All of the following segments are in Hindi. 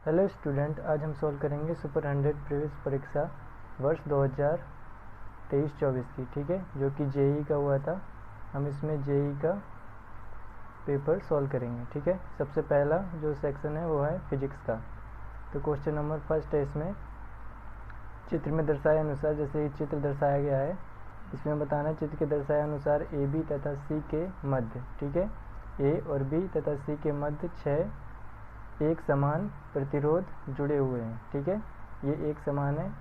हेलो स्टूडेंट, आज हम सॉल्व करेंगे सुपर 100 प्रीवियस परीक्षा वर्ष 2023-24 की। ठीक है, जो कि जेई का हुआ था। हम इसमें जेई का पेपर सॉल्व करेंगे। ठीक है, सबसे पहला जो सेक्शन है वो है फिजिक्स का। तो क्वेश्चन नंबर फर्स्ट है इसमें, चित्र में दर्शाए अनुसार, जैसे चित्र दर्शाया गया है इसमें बताना है चित्र के दर्शाए अनुसार ए बी तथा सी के मध्य, ठीक है, ए और बी तथा सी के मध्य 6 एक समान प्रतिरोध जुड़े हुए हैं। ठीक है, ये एक समान है।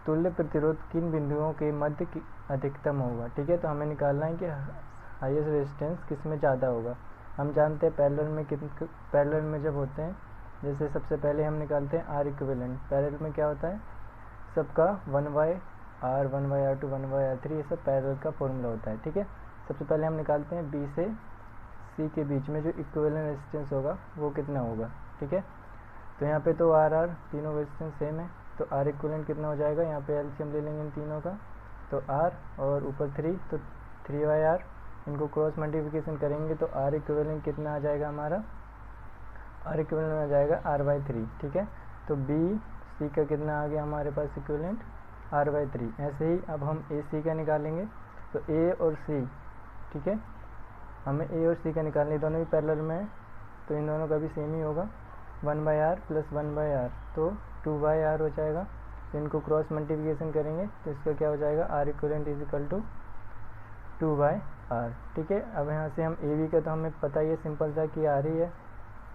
तुल्य प्रतिरोध किन बिंदुओं के मध्य की अधिकतम होगा। ठीक है, तो हमें निकालना है कि हाईएस्ट रेजिस्टेंस किस में ज़्यादा होगा। हम जानते हैं पैरेलल में जब होते हैं, जैसे सबसे पहले हम निकालते हैं आर इक्विवेलेंट। पैरेलल में क्या होता है, सबका 1/r 1/r2 1/r3 ये सब पैरेलल का फॉर्मूला होता है। ठीक है, सबसे पहले हम निकालते हैं बी से सी के बीच में जो इक्विवेलेंट रेजिस्टेंस होगा वो कितना होगा। ठीक है, तो यहाँ पे तो आर तीनों रेजिस्टेंस सेम है, तो आर इक्विवेलेंट कितना हो जाएगा, यहाँ पे एलसीएम ले लेंगे इन तीनों का, तो आर और ऊपर 3, तो 3/r, इनको क्रॉस मल्टीप्लिकेशन करेंगे तो आर इक्विवेलेंट कितना आ जाएगा हमारा, आर इक्विवेलेंट आ जाएगा r/3। ठीक है, तो बी सी का कितना आ गया हमारे पास इक्विवेलेंट r/3। ऐसे ही अब हम ए सी का निकालेंगे, तो ए और सी, ठीक है, हमें ए और सी का निकालने, दोनों भी पैरेलल में है तो इन दोनों का भी सेम ही होगा, 1/r प्लस 1/r तो 2/r हो जाएगा। तो इनको क्रॉस मल्टीप्लिकेशन करेंगे तो इसका क्या हो जाएगा, R equivalent is equal to 2/r। ठीक है, अब यहाँ से हम ए बी का तो हमें पता ही है, सिंपल सा कि आर ही है।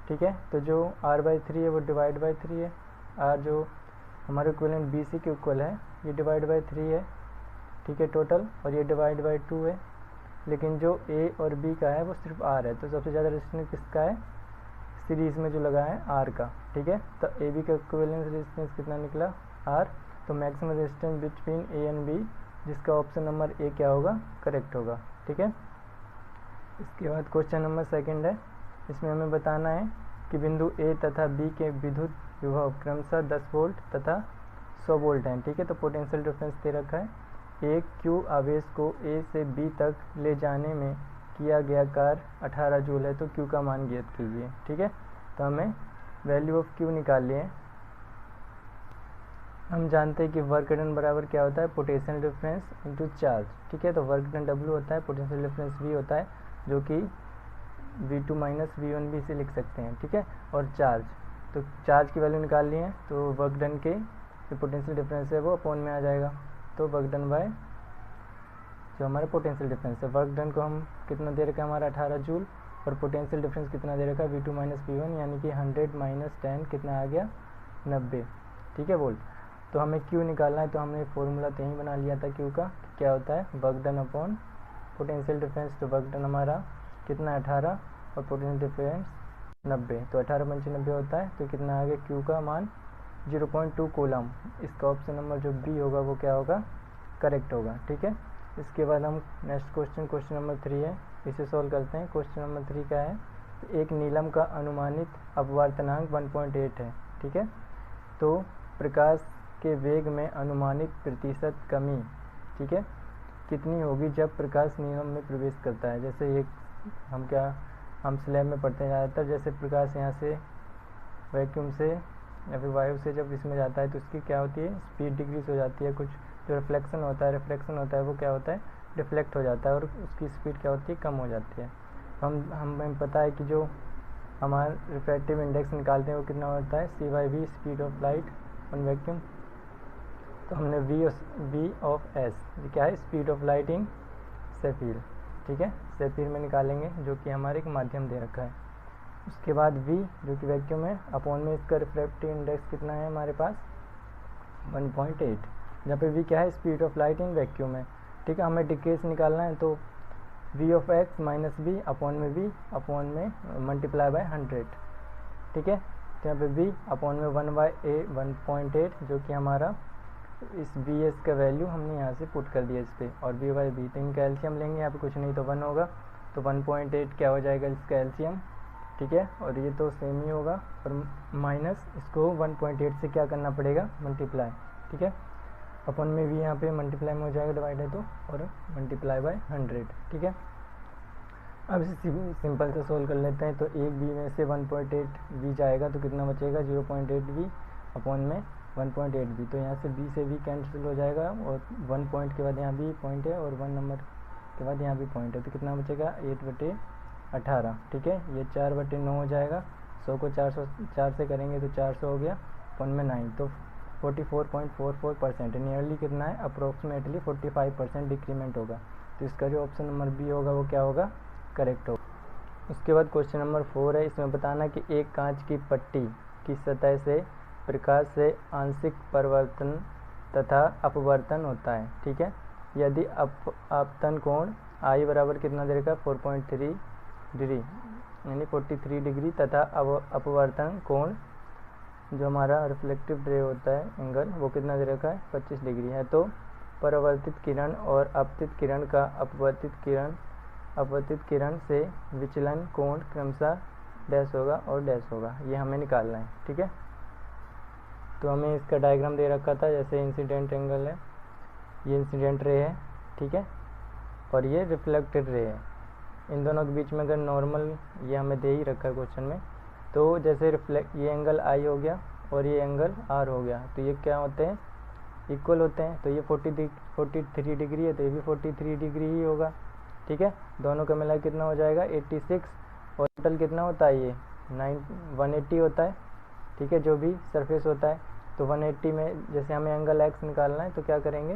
ठीक है, तो जो r/3 है वो डिवाइड बाई 3 है, आर जो हमारे इक्विवेलेंट बी सी के इक्वल है ये डिवाइड बाई 3 है। ठीक है, टोटल, और ये डिवाइड बाई 2 है, लेकिन जो ए और बी का है वो सिर्फ आर है, तो सबसे ज़्यादा रेजिस्टेंस किसका है, सीरीज में जो लगा है आर का। ठीक है, तो ए बी का इक्विवेलेंट रेजिस्टेंस कितना निकला, आर। तो maximum resistance between A and B, जिसका ऑप्शन नंबर ए क्या होगा, करेक्ट होगा। ठीक है, इसके बाद क्वेश्चन नंबर सेकंड है, इसमें हमें बताना है कि बिंदु ए तथा बी के विद्युत विभव क्रमशः 10 वोल्ट तथा 100 वोल्ट हैं। ठीक है, तो पोटेंशियल डिफरेंस दे रखा है, एक क्यू आवेश को ए से बी तक ले जाने में किया गया कार्य 18 जूल है, तो क्यू का मान ज्ञात कीजिए। ठीक है, तो हमें वैल्यू ऑफ क्यू निकालनी है। हम जानते हैं कि वर्क डन बराबर क्या होता है, पोटेंशियल डिफरेंस इनटू चार्ज। ठीक है, तो वर्क डन डब्ल्यू होता है, पोटेंशियल डिफरेंस वी होता है, जो कि V2 माइनस V1 भी इसे लिख सकते हैं। ठीक है, और चार्ज, तो चार्ज की वैल्यू निकालनी है, तो वर्क डन के जो पोटेंशियल डिफरेंस है वो अपॉन में आ जाएगा, तो वर्क डन बाय जो हमारा पोटेंशियल डिफरेंस है। वर्क डन को हम कितना दे रखा है हमारा 18 जूल, और पोटेंशियल डिफरेंस कितना दे रखा है V2 माइनस V1, यानी कि 100 माइनस 10 कितना आ गया, 90। ठीक है, वोल्ट। तो हमें Q निकालना है, तो हमने फॉर्मूला तो यहीं बना लिया था Q का, क्या होता है work done upon potential difference. तो वर्क डन हमारा कितना 18 और पोटेंशियल डिफरेंस 90, तो 18 पंचे 90 होता है, तो कितना आ गया Q का मान 0.2 कूलम। इसका ऑप्शन नंबर जो बी होगा वो क्या होगा, करेक्ट होगा। ठीक है, इसके बाद हम नेक्स्ट क्वेश्चन नंबर 3 है, इसे सॉल्व करते हैं। क्वेश्चन नंबर 3 क्या है, एक नीलम का अनुमानित अपवर्तनांक 1.8 है। ठीक है, तो प्रकाश के वेग में अनुमानित प्रतिशत कमी, ठीक है, कितनी होगी जब प्रकाश नीलम में प्रवेश करता है। जैसे एक हम स्लैब में पढ़ते हैं ज़्यादातर, जैसे प्रकाश यहाँ से वैक्यूम से या फिर वायु से जब इसमें जाता है तो उसकी क्या होती है, स्पीड डिक्रीज हो जाती है, कुछ जो रिफ्लेक्शन होता है वो क्या होता है, डिफ्लेक्ट हो जाता है, और उसकी स्पीड क्या होती है, कम हो जाती है। तो हमें पता है कि जो हमारा रिफ्रैक्टिव इंडेक्स निकालते हैं वो कितना होता है, C/V speed of light on vacuum. तो हमने V ऑफ S क्या है, स्पीड ऑफ लाइट इन सेफीर। ठीक है, सेफीर में निकालेंगे, जो कि हमारे एक माध्यम दे रखा है। उसके बाद V जो कि वैक्यूम है, अपॉन में इसका रिफ्रैक्टिव इंडेक्स कितना है हमारे पास 1.8, जहाँ पे V क्या है, speed of light in vacuum है। ठीक है, हमें डिक्रीज निकालना है, तो V of X minus V upon में मल्टीप्लाई बाय 100। ठीक है, तो यहाँ पे V अपॉन में 1/1.8, जो कि हमारा इस VS का वैल्यू हमने यहाँ से पुट कर दिया इस पर, और V/V, तो इनका एलसीएम लेंगे, यहाँ पे कुछ नहीं तो 1 होगा, तो 1.8 क्या हो जाएगा इसका एलसीएम। ठीक है, और ये तो सेम ही होगा, और माइनस इसको 1.8 से क्या करना पड़ेगा, मल्टीप्लाई। ठीक है, अपन में भी यहाँ पे मल्टीप्लाई में हो जाएगा, डिवाइड है तो, और मल्टीप्लाई बाय 100। ठीक है, अब इसे सिंपल से सोल्व कर लेते हैं। तो एक बी में से 1.8 बी जाएगा तो कितना बचेगा 0.8 बी अपॉन में 1.8 बी। तो यहाँ से बी से बी कैंसिल हो जाएगा और 1 पॉइंट के बाद यहाँ भी पॉइंट है और 1 नंबर के बाद यहाँ भी पॉइंट है। तो कितना बचेगा 8/18। ठीक है, ये 4/9 हो जाएगा। 100 को 4 से करेंगे तो 400 हो गया अपॉन में 9, तो 44.44%। नियरली कितना है, अप्रोक्सीमेटली 45% डिक्रीमेंट होगा। तो इसका जो ऑप्शन नंबर बी होगा वो क्या होगा, करेक्ट होगा। उसके बाद क्वेश्चन नंबर 4 है, इसमें बताना कि एक कांच की पट्टी की सतह से प्रकाश से आंशिक परावर्तन तथा अपवर्तन होता है। ठीक है, यदि आपतन कोण आई बराबर कितना दे रखा है 4.3 डिग्री यानी 43 डिग्री तथा अपवर्तन कोण जो हमारा रिफ्लेक्टिव रे होता है एंगल वो कितना दे रखा है 25 डिग्री है। तो परावर्तित किरण और आपतित किरण का अपवर्तित किरण से विचलन कोण क्रमशः डैश होगा और डैश होगा, ये हमें निकालना है। ठीक है, तो हमें इसका डायग्राम दे रखा था, जैसे इंसिडेंट एंगल है, ये इंसिडेंट रे है। ठीक है, और ये रिफ्लेक्टेड रे है। इन दोनों के बीच में अगर नॉर्मल ये हमें दे ही रखा है क्वेश्चन में, तो जैसे ये एंगल आई हो गया और ये एंगल आर हो गया, तो ये क्या होते हैं, इक्वल होते हैं। तो ये 43 डिग्री है तो ये भी 43 डिग्री ही होगा। ठीक है, दोनों का मिला कितना हो जाएगा 86, और टोटल कितना होता है ये 180 होता है। ठीक है, जो भी सरफेस होता है। तो 180 में जैसे हमें एंगल एक्स निकालना है तो क्या करेंगे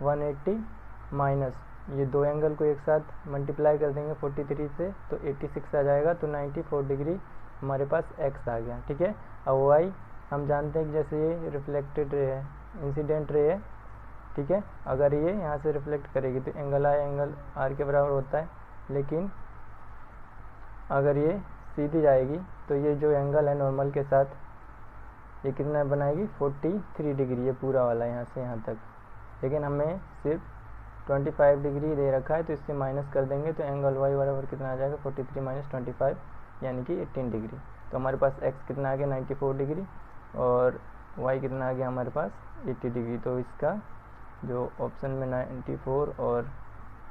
180 माइनस ये दो एंगल को एक साथ मल्टीप्लाई कर देंगे 43 से, तो 86 आ जाएगा। तो 94 डिग्री हमारे पास एक्स आ गया। ठीक है, अब वाई हम जानते हैं कि जैसे ये रिफ्लेक्टेड रे है, इंसिडेंट रे है। ठीक है, अगर ये यहाँ से रिफ्लेक्ट करेगी तो एंगल आई एंगल आर के बराबर होता है, लेकिन अगर ये सीधी जाएगी तो ये जो एंगल है नॉर्मल के साथ ये कितना बनाएगी 43 डिग्री, ये पूरा वाला यहाँ से यहाँ तक। लेकिन हमें सिर्फ 25 डिग्री दे रखा है, तो इससे माइनस कर देंगे तो एंगल वाई बराबर कितना आ जाएगा 43 माइनस 25 यानी कि 18 डिग्री। तो हमारे पास एक्स कितना आ गया 94 डिग्री और वाई कितना आ गया हमारे पास 80 डिग्री। तो इसका जो ऑप्शन में 94 और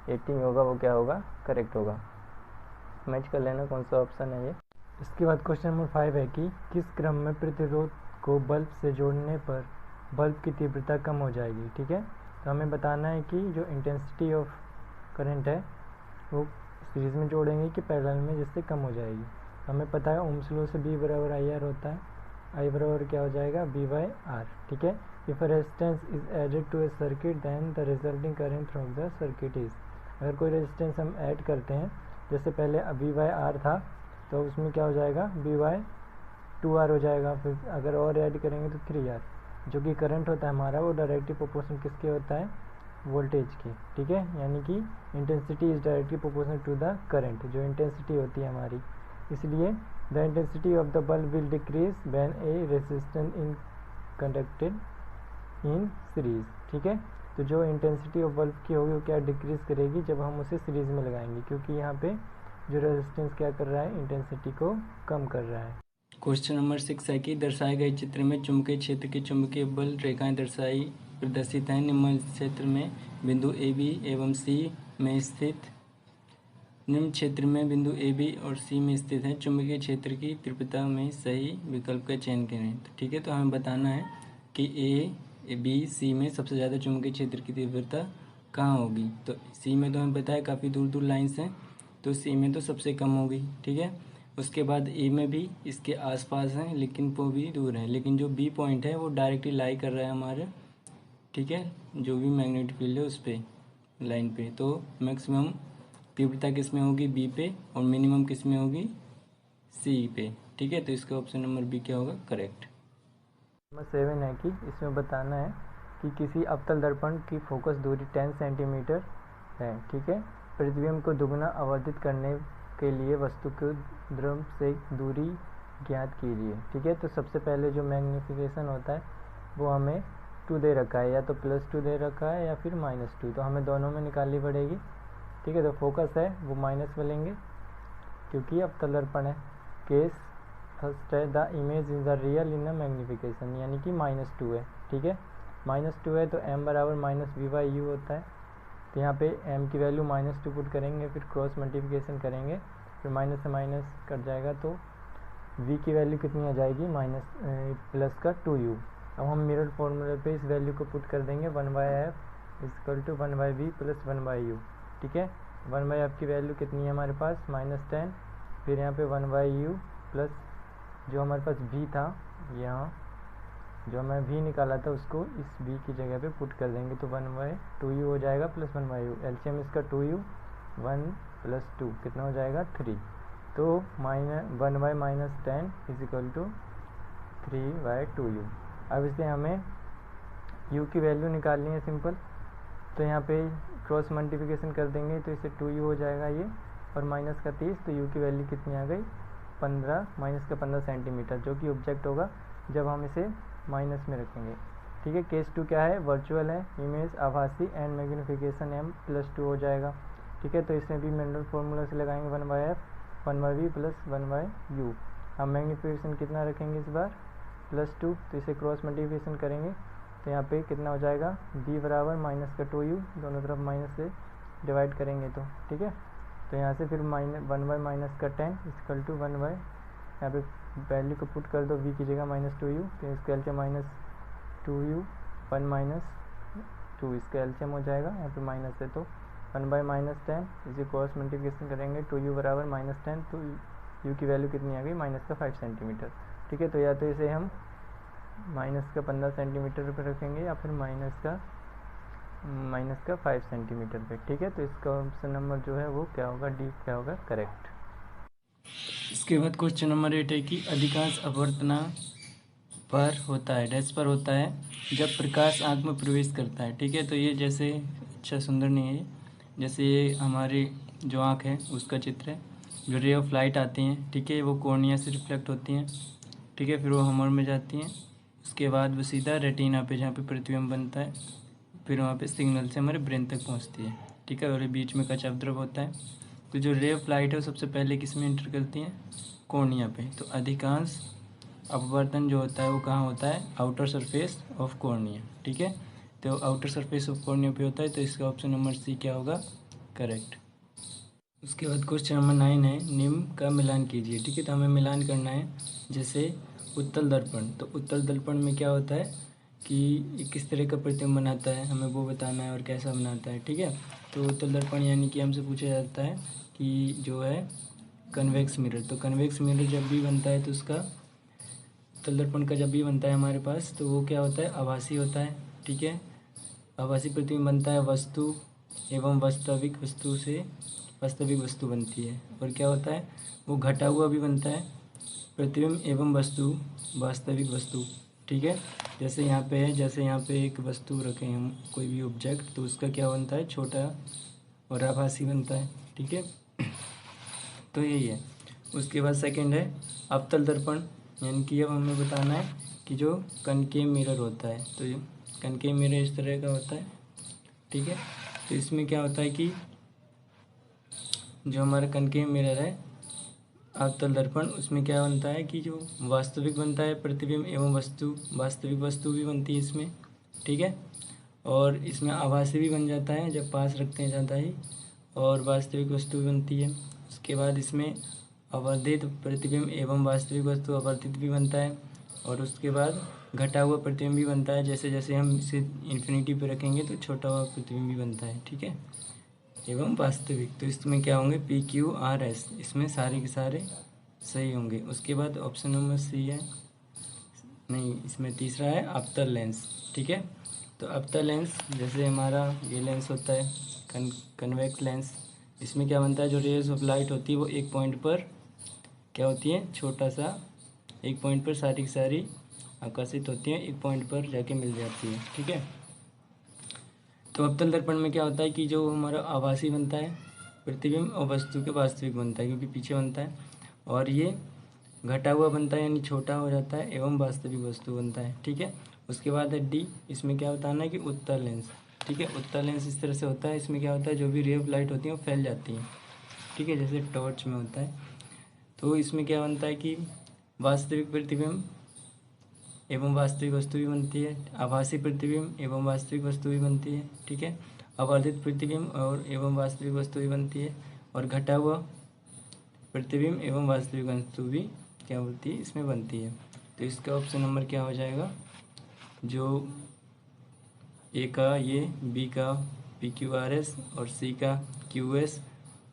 18 होगा वो क्या होगा, करेक्ट होगा। मैच कर लेना कौन सा ऑप्शन है ये। इसके बाद क्वेश्चन नंबर 5 है कि किस क्रम में प्रतिरोध को बल्ब से जोड़ने पर बल्ब की तीव्रता कम हो जाएगी। ठीक है, तो हमें बताना है कि जो इंटेंसिटी ऑफ करंट है वो सीरीज़ में जोड़ेंगे कि पैरेलल में, जिससे कम हो जाएगी। हमें पता है ओम्स लॉ से B बराबर IR होता है, I बराबर क्या हो जाएगा V/R। ठीक है, if resistance is added to a circuit then the resulting current from the circuit is. अगर कोई रेजिस्टेंस हम ऐड करते हैं, जैसे पहले V/R था तो उसमें क्या हो जाएगा V/2R हो जाएगा। फिर अगर और ऐड करेंगे तो 3R। जो कि करंट होता है हमारा वो डायरेक्टली प्रोपोर्शनल किसके होता है, वोल्टेज की। ठीक है, यानी कि intensity is directly proportional to the current, जो इंटेंसिटी होती है हमारी। इसलिए the intensity of the bulb will decrease when a resistance in conducted in series. ठीक है, तो जो इंटेंसिटी ऑफ बल्ब की होगी वो क्या डिक्रीज करेगी जब हम उसे सीरीज में लगाएंगे, क्योंकि यहाँ पे जो रेजिस्टेंस क्या कर रहा है, इंटेंसिटी को कम कर रहा है। क्वेश्चन नंबर 6 है कि दर्शाए गए चित्र में चुंबकीय क्षेत्र की चुंबकीय बल रेखाएं प्रदर्शित हैं। निम्न क्षेत्र में बिंदु AB एवं C में स्थित निम्न क्षेत्र में बिंदु AB और C में स्थित है चुंबकीय क्षेत्र की तीव्रता में सही विकल्प का चयन करें। तो ठीक है, तो हमें बताना है कि A B C में सबसे ज़्यादा चुंबकीय क्षेत्र की तीव्रता कहाँ होगी। तो C में तो हमें पता है काफ़ी दूर दूर लाइन्स हैं, तो C में तो सबसे कम होगी। ठीक है, उसके बाद A में भी इसके आसपास हैं लेकिन वो भी दूर है, लेकिन जो B पॉइंट है वो डायरेक्टली लाई कर रहा है हमारे, ठीक है, जो भी मैग्नेटिक फील्ड है उस पर लाइन पे। तो मैक्सिमम तीव्रता किस में होगी B पे और मिनिमम किस में होगी C पे। ठीक है, तो इसका ऑप्शन नंबर B क्या होगा, करेक्ट। नंबर 7 है कि इसमें बताना है कि किसी अवतल दर्पण की फोकस दूरी 10 सेंटीमीटर है। ठीक है, प्रतिबिंब को दुगना आवर्धित करने के लिए वस्तु को ध्रुव से दूरी ज्ञात कीजिए। ठीक है, तो सबसे पहले जो मैग्निफिकेशन होता है वो हमें 2 दे रखा है, या तो +2 दे रखा है या फिर -2, तो हमें दोनों में निकालनी पड़ेगी। ठीक है, तो फोकस है वो माइनस में लेंगे क्योंकि अवतल दर्पण है। केस फर्स्ट है the image is the real in the magnification, यानी कि -2 है। ठीक है, -2 है तो m बराबर -v/u होता है। तो यहाँ पे m की वैल्यू -2 पुट करेंगे, फिर क्रॉस मल्टीप्लिकेशन करेंगे, फिर माइनस से माइनस कट जाएगा, तो v की वैल्यू कितनी आ जाएगी प्लस का 2u। अब हम मिरर फॉर्मूले पे इस वैल्यू को पुट कर देंगे 1/f equal to 1/v plus 1/u। ठीक है, 1/f की वैल्यू कितनी है हमारे पास -10, फिर यहाँ पे 1/u प्लस जो हमारे पास v था, यहाँ जो मैं v निकाला था उसको इस v की जगह पे पुट कर देंगे, तो 1/2u हो जाएगा प्लस 1/u। एलसीएम इसका 2u, 1 प्लस 2 कितना हो जाएगा 3। तो 1/-10 इज इक्वल टू 3/2u। अब इसे हमें u की वैल्यू निकालनी है सिंपल, तो यहाँ पे क्रॉस मल्टीप्लिकेशन कर देंगे तो इसे 2u हो जाएगा ये, और माइनस का 30, तो u की वैल्यू कितनी आ गई 15, -15 सेंटीमीटर, जो कि ऑब्जेक्ट होगा जब हम इसे माइनस में रखेंगे। ठीक है, केस 2 क्या है, वर्चुअल है, इमेज आभासी एंड मैग्नीफिकेशन m+2 हो जाएगा। ठीक है, तो इसमें भी मैंडल फार्मूला से लगाएंगे 1/f 1/v प्लस 1/u। हम मैग्नीफिकेशन कितना रखेंगे इस बार +2, तो इसे क्रॉस मल्टीप्लिकेशन करेंगे, तो यहाँ पे कितना हो जाएगा v बराबर -2u, दोनों तरफ माइनस से डिवाइड करेंगे तो। ठीक है, तो यहाँ से फिर 1/-10 इक्वल टू 1/, यहाँ पे वैल्यू को पुट कर दो v की जगह -2u, तो इसका एलसीएम -2u 1 - 2, इसका एलसीएम हो जाएगा, यहाँ पे माइनस है तो 1/-10, इसे क्रॉस मल्टीप्लिकेशन करेंगे 2u बराबर -10, तो u की वैल्यू कितनी आ गई -5 सेंटीमीटर। ठीक है, तो या तो इसे हम -15 सेंटीमीटर पर रखेंगे या फिर -5 सेंटीमीटर पे। ठीक है, तो इसका ऑप्शन नंबर जो है वो क्या होगा, डी क्या होगा करेक्ट। इसके बाद क्वेश्चन नंबर 8 है कि अधिकांश अपवर्तना पर होता है, डैश पर होता है जब प्रकाश आँख में प्रवेश करता है। ठीक है, तो ये जैसे अच्छा सुंदर नहीं है, जैसे ये हमारी जो आँख है उसका चित्र है, जो रे ऑफ लाइट आती हैं, ठीक है, वो कॉर्निया से रिफ्लेक्ट होती हैं। ठीक है, फिर वो हमर में जाती हैं, उसके बाद वो सीधा रेटिना पे जहाँ पे प्रतिबिंब बनता है, फिर वहाँ पे सिग्नल से हमारे ब्रेन तक पहुँचती है। ठीक है, और बीच में कच्चा द्रव होता है। तो जो रे ऑफ लाइट है वो सबसे पहले किस में इंटर करती हैं, कॉर्निया पे। तो अधिकांश अपवर्तन जो होता है वो कहाँ होता है, आउटर सरफेस ऑफ कॉर्निया। ठीक है, तो आउटर सरफेस ऑफ कॉर्निया पे होता है, तो इसका ऑप्शन नंबर सी क्या होगा करेक्ट। उसके बाद क्वेश्चन नंबर 9 है, निम्न का मिलान कीजिए। ठीक है, तो हमें मिलान करना है, जैसे उत्तल दर्पण। तो उत्तल दर्पण में क्या होता है कि किस तरह का प्रतिबिंब बनाता है, हमें वो बताना है और कैसा बनाता है। ठीक है, तो उत्तल दर्पण यानी कि हमसे पूछा जाता है कि जो है कन्वेक्स मिरर। तो कन्वेक्स मिरर जब भी बनता है तो उसका उत्तल दर्पण का जब भी बनता है हमारे पास, तो वो क्या होता है, आभासी होता है। ठीक है, आभासी प्रतिबिंब बनता है, वस्तु एवं वास्तविक वस्तु से वास्तविक वस्तु बनती है। और क्या होता है, वो घटा हुआ भी बनता है, प्रतिबिंब एवं वस्तु वास्तविक वस्तु। ठीक है, जैसे यहाँ पे है, जैसे यहाँ पे एक वस्तु रखें हम, कोई भी ऑब्जेक्ट, तो उसका क्या बनता है, छोटा और आभासी बनता है। ठीक है, तो यही है। उसके बाद सेकंड है अवतल दर्पण, यानी कि अब हमें बताना है कि जो कनकेव मिरर होता है, तो ये कनकेव मिरर इस तरह का होता है। ठीक है, तो इसमें क्या होता है कि जो हमारा कनकेव मिरर है अवतल दर्पण, उसमें क्या बनता है कि जो वास्तविक बनता है प्रतिबिंब एवं वस्तु, वास्तविक वस्तु भी बनती है इसमें। ठीक है, और इसमें आभासी भी बन जाता है जब पास रखते हैं ज़्यादा ही, और वास्तविक वस्तु भी बनती है। उसके बाद इसमें आवर्धित प्रतिबिंब एवं वास्तविक वस्तु आवर्धित भी बनता है, और उसके बाद घटा हुआ प्रतिबिंब भी बनता है। जैसे जैसे हम इसे इन्फिनिटी पे रखेंगे तो छोटा हुआ प्रतिबिंब भी बनता है। ठीक है, एवं वास्तविक, तो इसमें क्या होंगे PQRS, इसमें सारे के सारे सही होंगे। उसके बाद ऑप्शन नंबर सी है, नहीं, इसमें तीसरा है अवतल लेंस। ठीक है, तो अवतल लेंस जैसे हमारा ये लेंस होता है कन्वेक्स लेंस, इसमें क्या बनता है, जो रेज ऑफ लाइट होती है वो एक पॉइंट पर क्या होती है, छोटा सा एक पॉइंट पर सारी की सारी आकर्षित होती हैं, एक पॉइंट पर जाके मिल जाती है। ठीक है, तो अवतल दर्पण में क्या होता है कि जो हमारा आभासी बनता है प्रतिबिंब और वस्तु के वास्तविक बनता है, क्योंकि पीछे बनता है, और ये घटा हुआ बनता है यानी छोटा हो जाता है, एवं वास्तविक वस्तु बनता है। ठीक है, उसके बाद है डी, इसमें क्या बताना है कि उत्तल लेंस। ठीक है, उत्तल लेंस इस तरह से होता है, इसमें क्या होता है, जो भी रे ऑफ लाइट होती है वो फैल जाती हैं। ठीक है, जैसे टॉर्च में होता है। तो इसमें क्या बनता है कि वास्तविक प्रतिबिंब एवं वास्तविक वस्तु भी बनती है, आभासी प्रतिबिंब एवं वास्तविक वस्तु भी बनती है। ठीक है, अवर्धित प्रतिबिंब और एवं वास्तविक वस्तु भी बनती है, और घटा हुआ प्रतिबिंब एवं वास्तविक वस्तु भी क्या होती है, इसमें बनती है। तो इसका ऑप्शन नंबर क्या हो जाएगा, जो ए का ये, बी का पी क्यू आर एस, और सी का क्यू एस,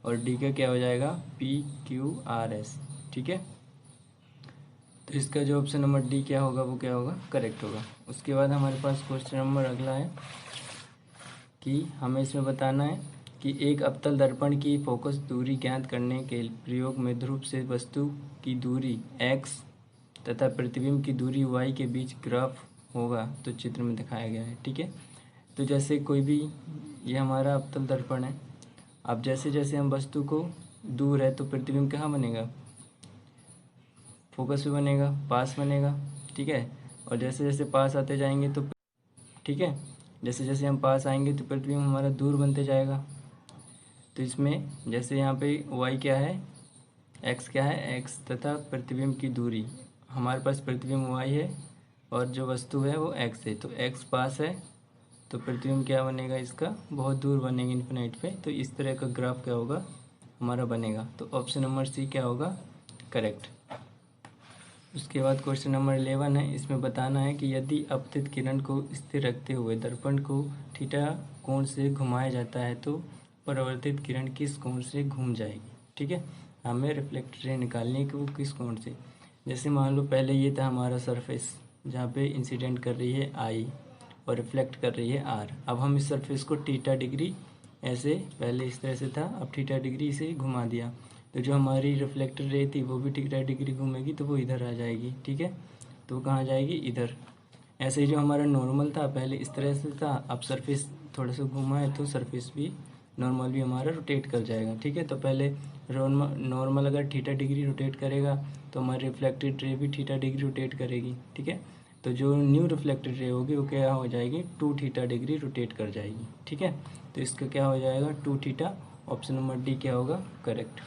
और डी का क्या हो जाएगा, पी क्यू आर एस। ठीक है, तो इसका जो ऑप्शन नंबर डी क्या होगा, वो क्या होगा, करेक्ट होगा। उसके बाद हमारे पास क्वेश्चन नंबर अगला है कि हमें इसमें बताना है कि एक अवतल दर्पण की फोकस दूरी ज्ञात करने के प्रयोग में ध्रुव से वस्तु की दूरी x तथा प्रतिबिंब की दूरी y के बीच ग्राफ होगा, तो चित्र में दिखाया गया है। ठीक है, तो जैसे कोई भी, ये हमारा अवतल दर्पण है। अब जैसे जैसे हम वस्तु को दूर है तो प्रतिबिंब कहाँ बनेगा, फोकस पे बनेगा, पास बनेगा। ठीक है, और जैसे जैसे पास आते जाएंगे तो, ठीक है, जैसे जैसे हम पास आएंगे तो प्रतिबिंब हमारा दूर बनते जाएगा। तो इसमें जैसे यहाँ पे y क्या है, x क्या है, x तथा प्रतिबिंब की दूरी, हमारे पास प्रतिबिंब y है और जो वस्तु है वो x है, तो x पास है तो प्रतिबिंब क्या बनेगा, इसका बहुत दूर बनेगा इन्फिनाइट पे। तो इस तरह का ग्राफ क्या होगा, हमारा बनेगा। तो ऑप्शन नंबर सी क्या होगा, करेक्ट। उसके बाद क्वेश्चन नंबर 11 है, इसमें बताना है कि यदि अपतित किरण को स्थिर रखते हुए दर्पण को थीटा कोण से घुमाया जाता है तो परावर्तित किरण किस कोण से घूम जाएगी। ठीक है, हमें रिफ्लेक्टर रे निकालनी है कि वो किस कोण से। जैसे मान लो पहले ये था हमारा सरफेस जहाँ पे इंसिडेंट कर रही है आई और रिफ्लेक्ट कर रही है आर। अब हम इस सरफेस को थीटा डिग्री, ऐसे पहले इस तरह से था, अब थीटा डिग्री से घुमा दिया, तो जो हमारी रिफ्लेक्टर रे थी वो भी थीटा डिग्री घूमेगी, तो वो इधर आ जाएगी। ठीक है, तो वो कहाँ जाएगी, इधर। ऐसे ही जो हमारा नॉर्मल था पहले इस तरह से था, अब सरफेस थोड़ा सा घुमा है तो सरफेस भी, नॉर्मल भी हमारा रोटेट कर जाएगा। ठीक है, तो पहले नॉर्मल अगर थीटा डिग्री रोटेट करेगा तो हमारी रिफ्लेक्टेड रे भी थीटा डिग्री रोटेट करेगी। ठीक है, तो जो न्यू रिफ्लेक्टेड रे होगी वो क्या हो जाएगी, 2 थीटा डिग्री रोटेट कर जाएगी। ठीक है, तो इसका क्या हो जाएगा, 2 थीटा। ऑप्शन नंबर डी क्या होगा, करेक्ट।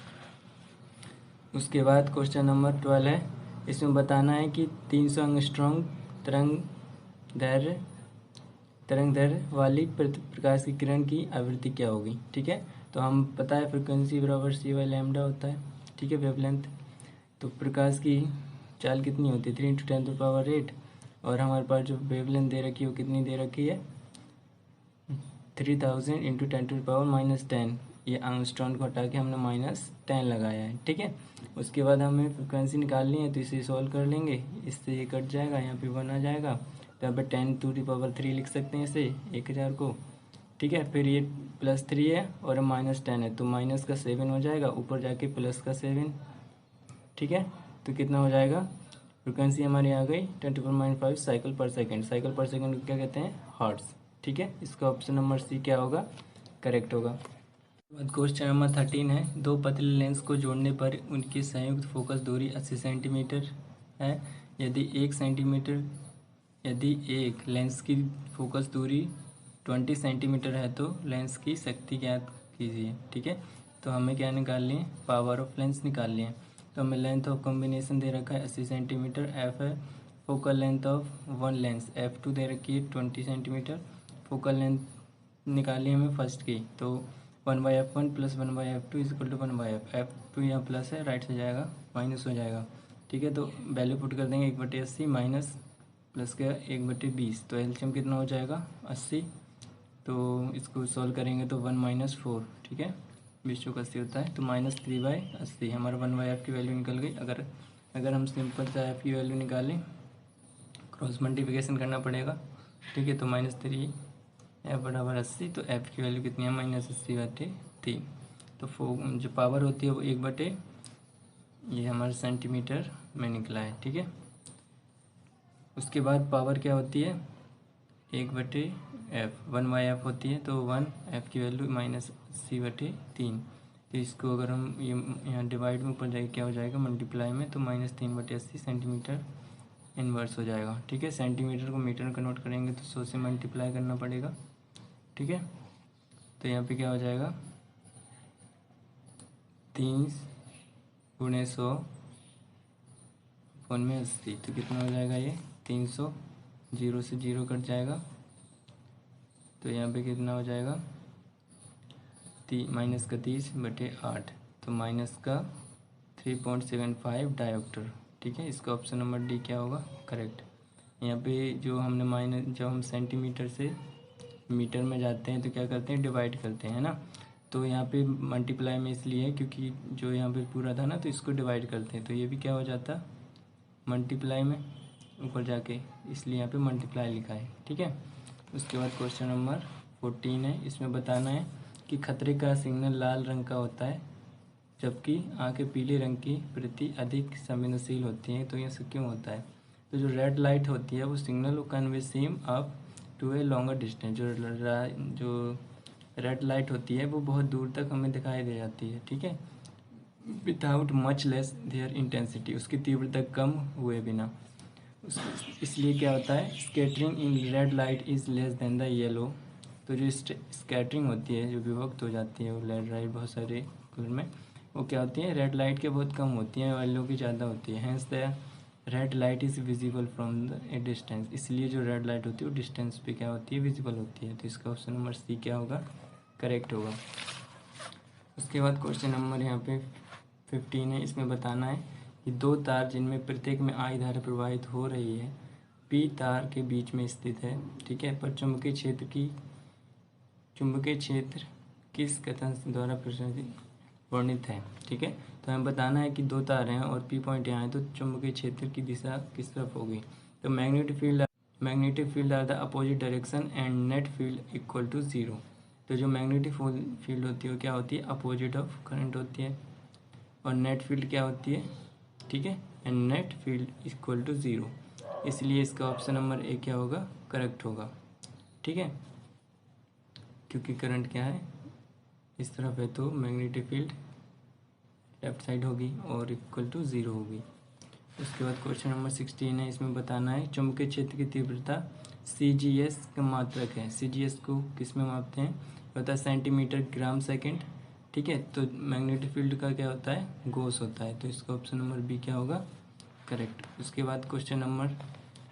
उसके बाद क्वेश्चन नंबर 12 है, इसमें बताना है कि 300 एंगस्ट्रॉम तरंग दैर्घ्य वाली प्रकाश की किरण की आवृत्ति क्या होगी। ठीक है, तो हम पता है फ्रिक्वेंसी बराबर सी बाई लैम्डा होता है। ठीक है, वेवलेंथ, तो प्रकाश की चाल कितनी होती है, 3 × 10⁸, और हमारे पास जो वेवलेंथ दे रखी है वो कितनी दे रखी है, 3000 × 10⁻−10। ये एंगस्ट्रॉम को हटा के हमने -10 लगाया है। ठीक है, उसके बाद हमें फ्रिक्वेंसी निकालनी है, तो इसे सॉल्व कर लेंगे, इससे ये कट जाएगा, यहाँ पे 1 आ जाएगा, तो यहाँ पे 10⁻³ लिख सकते हैं इसे, 1000 को। ठीक है, फिर ये +3 है और -10 है, तो माइनस का 7 हो जाएगा, ऊपर जाके प्लस का 7। ठीक है, तो कितना हो जाएगा, फ्रिक्वेंसी हमारी आ गई 10⁻⁵ साइकिल पर सेकेंड। साइकिल पर सेकेंड को क्या कहते हैं, हर्ट्ज। ठीक है, इसका ऑप्शन नंबर सी क्या होगा, करेक्ट होगा। क्वेश्चन नंबर 13 है, दो पतले लेंस को जोड़ने पर उनकी संयुक्त फोकस दूरी 80 सेंटीमीटर है। यदि एक लेंस की फोकस दूरी 20 सेंटीमीटर है तो लेंस की शक्ति ज्ञात कीजिए। ठीक है, तो हमें क्या निकालनी है, पावर ऑफ लेंस निकालनी है। तो हमें लेंथ ऑफ कॉम्बिनेशन दे रखा है 80 सेंटीमीटर, एफ है। Focal length of one lens F2 दे रखी है 20 सेंटीमीटर। फोकल लेंथ निकाली हमें फर्स्ट की, तो 1/f1 + 1/f2 = 1/f। F2 यहाँ प्लस है, राइट से जाएगा माइनस हो जाएगा। ठीक है, तो वैल्यू पुट कर देंगे, 1/80 माइनस प्लस का 1/20, तो एलसीएम कितना हो जाएगा, 80। तो इसको सॉल्व करेंगे तो 1 - 4, ठीक है, 20 चौक 80 होता है, तो -3/80 हमारा 1/f की वैल्यू निकल गई। अगर हम सिंपल सा f की वैल्यू निकालें, क्रॉस मल्टीप्लिकेशन करना पड़ेगा। ठीक है, तो -3 f बराबर 80, तो f की वैल्यू कितनी है, -80/3। तो जो पावर होती है वो 1/, ये हमारे सेंटीमीटर में निकला है। ठीक है, उसके बाद पावर क्या होती है, 1/f, 1/f होती है, तो 1 f की वैल्यू -80/3। तो इसको अगर हम यहाँ डिवाइड में ऊपर जाएगा क्या हो जाएगा, मल्टीप्लाई में, तो -3/80 सेंटीमीटर इनवर्स हो जाएगा। ठीक है, सेंटीमीटर को मीटर में कन्वर्ट करेंगे तो 100 से मल्टीप्लाई करना पड़ेगा। ठीक है, तो यहाँ पे क्या हो जाएगा, 30 × 100 वन में 80, तो कितना हो जाएगा ये 300, 0 से 0 कट जाएगा, तो यहाँ पे कितना हो जाएगा -30/8, तो -3.75 डायोप्टर। ठीक है, इसका ऑप्शन नंबर डी क्या होगा, करेक्ट। यहाँ पे जो हमने जब हम सेंटीमीटर से मीटर में जाते हैं तो क्या करते हैं, डिवाइड करते हैं ना। तो यहाँ पे मल्टीप्लाई में इसलिए है क्योंकि जो यहाँ पे पूरा था ना, तो इसको डिवाइड करते हैं, तो ये भी क्या हो जाता मल्टीप्लाई में ऊपर जाके, इसलिए यहाँ पे मल्टीप्लाई लिखा है। ठीक है, उसके बाद क्वेश्चन नंबर 14 है। इसमें बताना है कि खतरे का सिग्नल लाल रंग का होता है जबकि आंखें पीले रंग की प्रति अधिक संवेदनशील होती हैं, तो ये सब क्यों होता है। तो जो रेड लाइट होती है वो सिग्नल को convey seem up to a longer distance. जो रेड लाइट होती है वो बहुत दूर तक हमें दिखाई दे जाती है। ठीक है, without much less their intensity, उसकी तीव्रता कम हुए बिना। इसलिए क्या होता है, scattering in red light is less than the yellow. तो जो स्कैटरिंग होती है, जो विभक्त हो जाती है वो रेड लाइट बहुत सारे कलर में, वो क्या होती है, रेड लाइट के बहुत कम होती हैं, येलो की ज़्यादा होती है। Hence the red light is visible from the a distance. इसलिए जो रेड लाइट होती है वो डिस्टेंस पे क्या होती है, विजिबल होती है। तो इसका ऑप्शन नंबर सी क्या होगा, करेक्ट होगा। उसके बाद क्वेश्चन नंबर यहाँ पे 15 है। इसमें बताना है कि दो तार जिनमें प्रत्येक में आई धारा प्रवाहित हो रही है पी तार के बीच में स्थित है। ठीक है, पर चुंबकीय क्षेत्र किस कथन द्वारा वर्णित है। ठीक है, तो हमें बताना है कि दो तार हैं और पी पॉइंट यहाँ है, तो चुंबकीय क्षेत्र की दिशा किस तरफ होगी। तो magnetic field are the opposite direction and net field equal to 0। तो जो मैग्नेटिक फील्ड होती है वो क्या होती है, अपोजिट ऑफ करंट होती है, और नेट फील्ड क्या होती है, ठीक है, and net field equal to 0। इसलिए इसका ऑप्शन नंबर ए क्या होगा, करेक्ट होगा। ठीक है, क्योंकि करंट क्या है, इस तरफ है, तो मैग्नेटिक फील्ड लेफ्ट साइड होगी और इक्वल टू 0 होगी। उसके बाद क्वेश्चन नंबर 16 है। इसमें बताना है चुंबकीय क्षेत्र की तीव्रता CGS का मात्रक है। CGS को किस में मापते हैं, होता है सेंटीमीटर ग्राम सेकंड। ठीक है, तो मैग्नेटिक फील्ड का क्या होता है, गॉस होता है। तो इसका ऑप्शन नंबर बी क्या होगा, करेक्ट। उसके बाद क्वेश्चन नंबर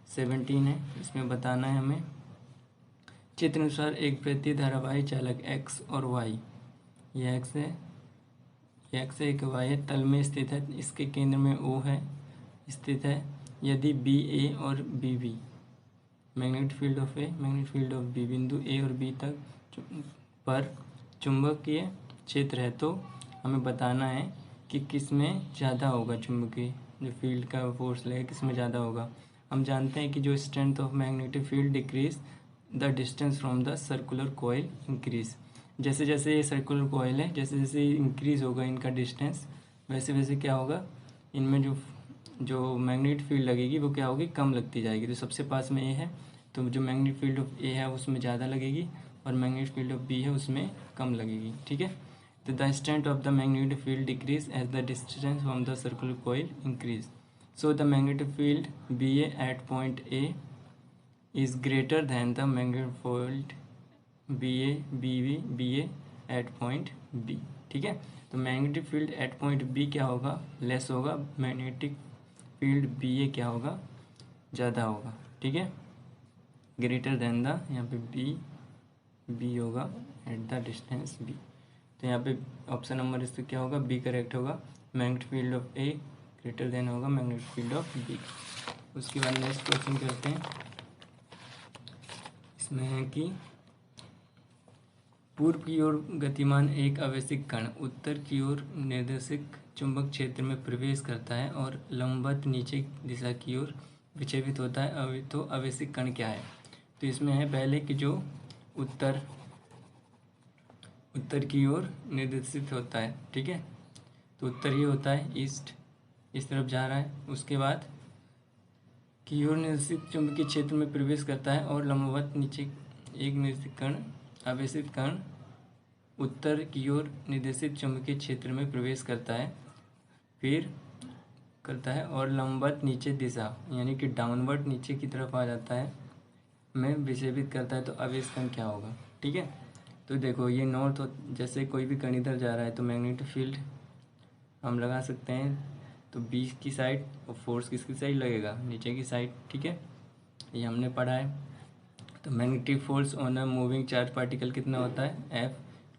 17 है। इसमें बताना है हमें चित्र अनुसार एक वृत्तीय धारावाही चालक X और Y, यह X है, एक Y है, तल में स्थित है, इसके केंद्र में O है स्थित है। यदि BA और BB magnetic field of B बिंदु A और B तक पर चुंबकीय क्षेत्र है, तो हमें बताना है कि किस में ज़्यादा होगा, चुंबकीय जो फील्ड का फोर्स लगेगा किस में ज़्यादा होगा। हम जानते हैं कि जो strength of magnetic field decrease the distance from the circular coil increase. जैसे जैसे ये सर्कुलर कॉइल है, जैसे जैसे इंक्रीज होगा इनका डिस्टेंस, वैसे वैसे क्या होगा, इनमें जो मैग्नेटिक फील्ड लगेगी वो क्या होगी, कम लगती जाएगी। तो सबसे पास में ए है, तो जो मैग्नेटिक फील्ड ऑफ ए है उसमें ज़्यादा लगेगी, और मैग्नेटिक फील्ड ऑफ बी है उसमें कम लगेगी। ठीक है, तो the strength of the magnetic field decrease as the distance from the circular coil increase. So the magnetic field BA at point A is greater than the magnetic field BA at point B। ठीक है, तो magnetic field at point B क्या होगा, लेस होगा, मैग्नेटिक फील्ड BA क्या होगा, ज़्यादा होगा। ठीक है, ग्रेटर देन द, यहाँ पे B होगा एट द डिस्टेंस B। तो यहाँ पे ऑप्शन नंबर इससे क्या होगा, B करेक्ट होगा। Magnetic field of A greater than होगा मैग्नेटिक फील्ड ऑफ B। उसके बाद नेक्स्ट क्वेश्चन करते हैं। इसमें है कि पूर्व की ओर गतिमान एक आवेशित कण उत्तर की ओर निर्देशित चुंबक क्षेत्र में प्रवेश करता है और लंबवत नीचे दिशा की ओर विक्षेपित होता है। तो आवेशित कण क्या है। तो इसमें है पहले कि जो उत्तर की ओर निर्देशित होता है। ठीक है, तो उत्तर ही होता है, ईस्ट, इस तरफ जा रहा है। उसके बाद की ओर निर्देशित चुंबकीय क्षेत्र में प्रवेश करता है और लंबवत नीचे एक निर्देशित कण आवेशित कण उत्तर की ओर निर्देशित चुंबकीय क्षेत्र में प्रवेश करता है, फिर करता है और लंबवत नीचे दिशा यानी कि डाउनवर्ड नीचे की तरफ आ जाता है, में विक्षेपित करता है। तो आवेश कण क्या होगा। ठीक है, तो देखो ये नॉर्थ, जैसे कोई भी कण इधर जा रहा है तो मैग्नेटिक फील्ड हम लगा सकते हैं, तो बी की साइड, और फोर्स किसकी साइड लगेगा, नीचे की साइड। ठीक है, ये हमने पढ़ा है। तो magnetic force on a moving charge particle कितना होता है, F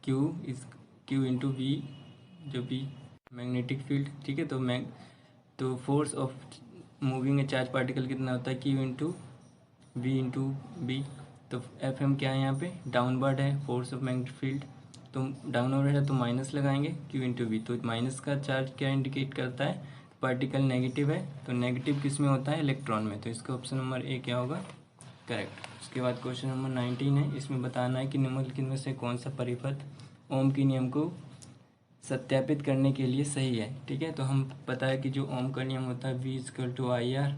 Q is Q into V, जो भी मैग्नेटिक फील्ड, ठीक है। तो force of moving a charge particle कितना होता है, Q इंटू बी। तो एफ एम क्या है यहाँ पे, डाउनवर्ड है फोर्स ऑफ मैग्नेटिक फील्ड, तो डाउनवर्ड है तो माइनस लगाएंगे Q इंटू वी। तो माइनस का चार्ज क्या इंडिकेट करता है, पार्टिकल नेगेटिव है, तो नेगेटिव किस में होता है, इलेक्ट्रॉन में। तो इसका ऑप्शन नंबर ए क्या होगा, करेक्ट। उसके बाद क्वेश्चन नंबर 19 है, इसमें बताना है कि निम्नलिखित में से कौन सा परिपथ ओम के नियम को सत्यापित करने के लिए सही है, ठीक है। तो हम पता है कि जो ओम का नियम होता है V=IR,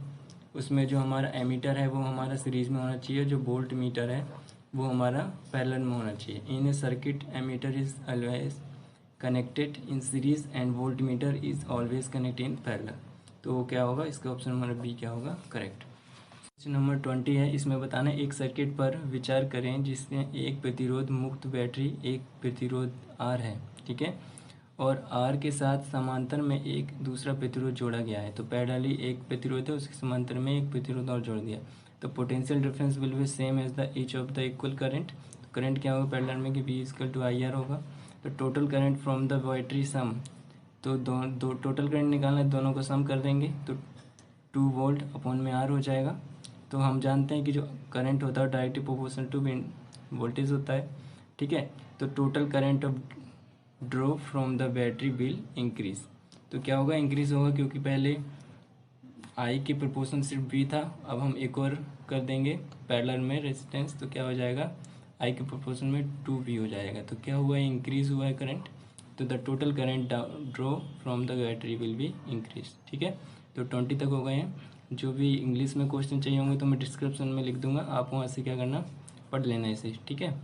उसमें जो हमारा एमीटर है वो हमारा सीरीज में होना चाहिए, जो वोल्ट मीटर है वो हमारा पैरेलल में होना चाहिए। In a circuit ammeter is always connected in series and voltmeter is always connected in parallel. तो वो क्या होगा, इसका ऑप्शन नंबर बी क्या होगा, करेक्ट। क्वेश्चन नंबर 20 है, इसमें बताना है एक सर्किट पर विचार करें जिसमें एक प्रतिरोध मुक्त बैटरी, एक प्रतिरोध R है, ठीक है, और R के साथ समांतर में एक दूसरा प्रतिरोध जोड़ा गया है। तो पैरेलली एक प्रतिरोध है, उसके समांतर में एक प्रतिरोध और जोड़ दिया, तो potential difference will be same as the each of the equal current. Current क्या होगा पैरेलल में, कि V=IR होगा। तो total current from the battery sum, तो दो टोटल करंट निकालना है, दोनों को सम कर देंगे तो 2 वोल्ट अपॉन में R हो जाएगा। तो हम जानते हैं कि जो करंट होता है डायरेक्टली प्रोपोर्शनल टू वोल्टेज होता है, ठीक है। तो total current of draw from the battery will increase, तो क्या होगा, इंक्रीज होगा, क्योंकि पहले आई के प्रोपोर्शन सिर्फ V था, अब हम एक और कर देंगे पैरेलल में रेजिस्टेंस, तो क्या हो जाएगा, आई के प्रोपोर्शन में 2V हो जाएगा। तो क्या हुआ है, इंक्रीज हुआ है करंट, तो the total current draw from the battery will be increase, ठीक है। तो 20 तक हो गए हैं। जो भी इंग्लिश में क्वेश्चन चाहिए होंगे तो मैं डिस्क्रिप्शन में लिख दूंगा, आप वहाँ से क्या करना, पढ़ लेना इसे, ठीक है।